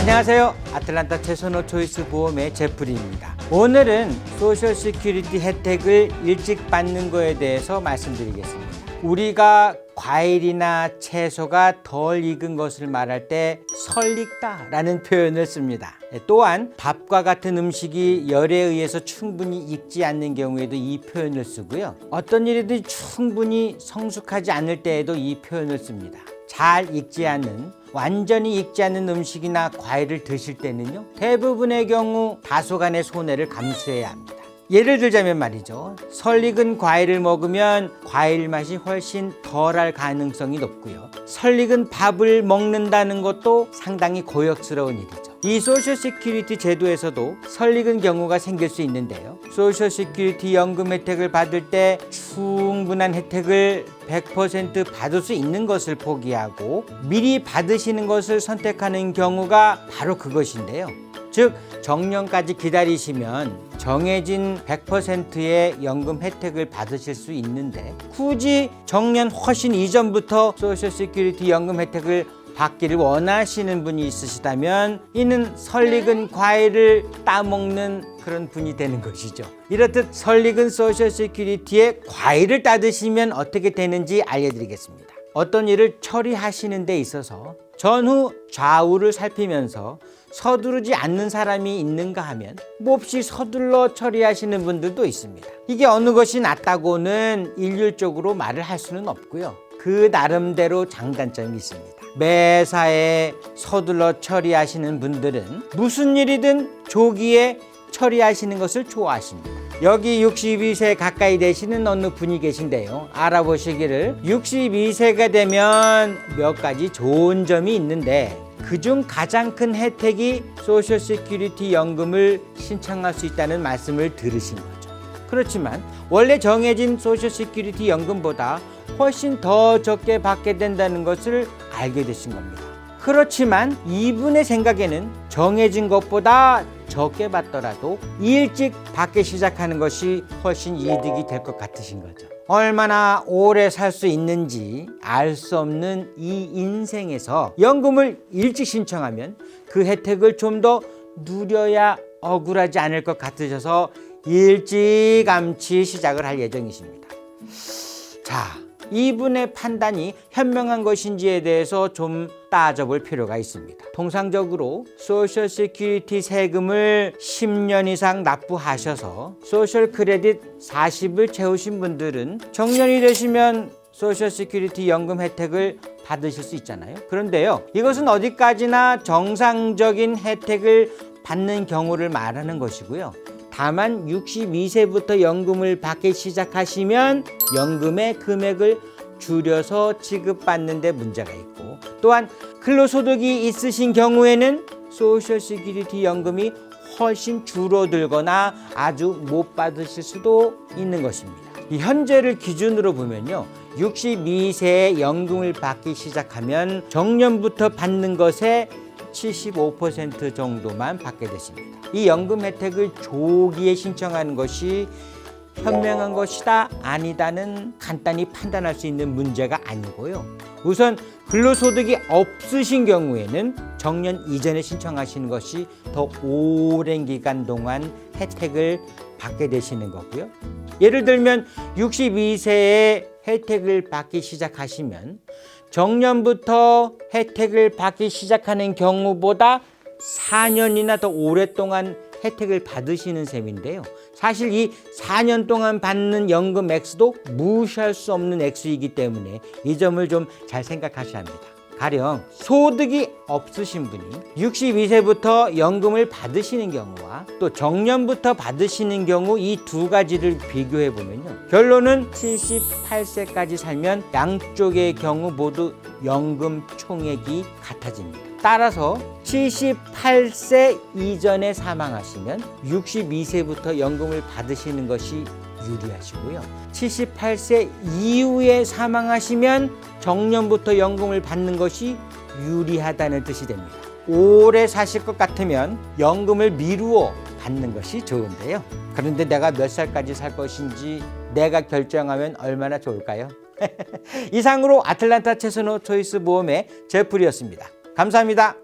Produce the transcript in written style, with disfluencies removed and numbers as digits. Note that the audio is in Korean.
안녕하세요. 아틀란타 최선호 초이스 보험의 제프리입니다. 오늘은 소셜 시큐리티 혜택을 일찍 받는 거에 대해서 말씀드리겠습니다. 우리가 과일이나 채소가 덜 익은 것을 말할 때 설익다라는 표현을 씁니다. 또한 밥과 같은 음식이 열에 의해서 충분히 익지 않는 경우에도 이 표현을 쓰고요. 어떤 일이든 충분히 성숙하지 않을 때에도 이 표현을 씁니다. 잘 익지 않은, 완전히 익지 않은 음식이나 과일을 드실 때는요, 대부분의 경우 다소간의 손해를 감수해야 합니다. 예를 들자면 말이죠, 설익은 과일을 먹으면 과일 맛이 훨씬 덜할 가능성이 높고요, 설익은 밥을 먹는다는 것도 상당히 고역스러운 일이죠. 이 소셜 시큐리티 제도에서도 설익은 경우가 생길 수 있는데요, 소셜 시큐리티 연금 혜택을 받을 때 충분한 혜택을 100% 받을 수 있는 것을 포기하고 미리 받으시는 것을 선택하는 경우가 바로 그것인데요. 즉, 정년까지 기다리시면 정해진 100%의 연금 혜택을 받으실 수 있는데, 굳이 정년 훨씬 이전부터 소셜 시큐리티 연금 혜택을 받기를 원하시는 분이 있으시다면 이는 설익은 과일을 따먹는 그런 분이 되는 것이죠. 이렇듯 설익은 소셜 시큐리티에 과일을 따드시면 어떻게 되는지 알려드리겠습니다. 어떤 일을 처리하시는 데 있어서 전후 좌우를 살피면서 서두르지 않는 사람이 있는가 하면 몹시 서둘러 처리하시는 분들도 있습니다. 이게 어느 것이 낫다고는 일률적으로 말을 할 수는 없고요, 그 나름대로 장단점이 있습니다. 매사에 서둘러 처리하시는 분들은 무슨 일이든 조기에 처리하시는 것을 좋아하십니다. 여기 62세 가까이 되시는 어느 분이 계신데요, 알아보시기를 62세가 되면 몇 가지 좋은 점이 있는데 그중 가장 큰 혜택이 소셜 시큐리티 연금을 신청할 수 있다는 말씀을 들으신 거죠. 그렇지만 원래 정해진 소셜 시큐리티 연금보다 훨씬 더 적게 받게 된다는 것을 알게 되신 겁니다. 그렇지만 이분의 생각에는 정해진 것보다 적게 받더라도 일찍 받기 시작하는 것이 훨씬 이득이 될 것 같으신 거죠. 얼마나 오래 살 수 있는지 알 수 없는 이 인생에서 연금을 일찍 신청하면 그 혜택을 좀 더 누려야 억울하지 않을 것 같으셔서 일찌감치 시작을 할 예정이십니다. 자, 이분의 판단이 현명한 것인지에 대해서 좀 따져볼 필요가 있습니다. 통상적으로 소셜 시큐리티 세금을 10년 이상 납부하셔서 소셜 크레딧 40을 채우신 분들은 정년이 되시면 소셜 시큐리티 연금 혜택을 받으실 수 있잖아요. 그런데요, 이것은 어디까지나 정상적인 혜택을 받는 경우를 말하는 것이고요, 다만 62세부터 연금을 받기 시작하시면 연금의 금액을 줄여서 지급받는 데 문제가 있고, 또한 근로소득이 있으신 경우에는 소셜 시큐리티 연금이 훨씬 줄어들거나 아주 못 받으실 수도 있는 것입니다. 이 현재를 기준으로 보면요, 62세에 연금을 받기 시작하면 정년부터 받는 것의 75% 정도만 받게 되십니다. 이 연금 혜택을 조기에 신청하는 것이 현명한 것이다, 아니다는 간단히 판단할 수 있는 문제가 아니고요, 우선 근로소득이 없으신 경우에는 정년 이전에 신청하시는 것이 더 오랜 기간 동안 혜택을 받게 되시는 거고요. 예를 들면 62세에 혜택을 받기 시작하시면 정년부터 혜택을 받기 시작하는 경우보다 4년이나 더 오랫동안 혜택을 받으시는 셈인데요, 사실 이 4년 동안 받는 연금 액수도 무시할 수 없는 액수이기 때문에 이 점을 좀 잘 생각하셔야 합니다. 가령 소득이 없으신 분이 62세부터 연금을 받으시는 경우와 또 정년부터 받으시는 경우, 이 두 가지를 비교해 보면요, 결론은 78세까지 살면 양쪽의 경우 모두 연금 총액이 같아집니다. 따라서 78세 이전에 사망하시면 62세부터 연금을 받으시는 것이 유리하시고요, 78세 이후에 사망하시면 정년부터 연금을 받는 것이 유리하다는 뜻이 됩니다. 오래 사실 것 같으면 연금을 미루어 받는 것이 좋은데요, 그런데 내가 몇 살까지 살 것인지 내가 결정하면 얼마나 좋을까요? 이상으로 아틀란타 채소노 초이스 보험의 제풀이었습니다. 감사합니다.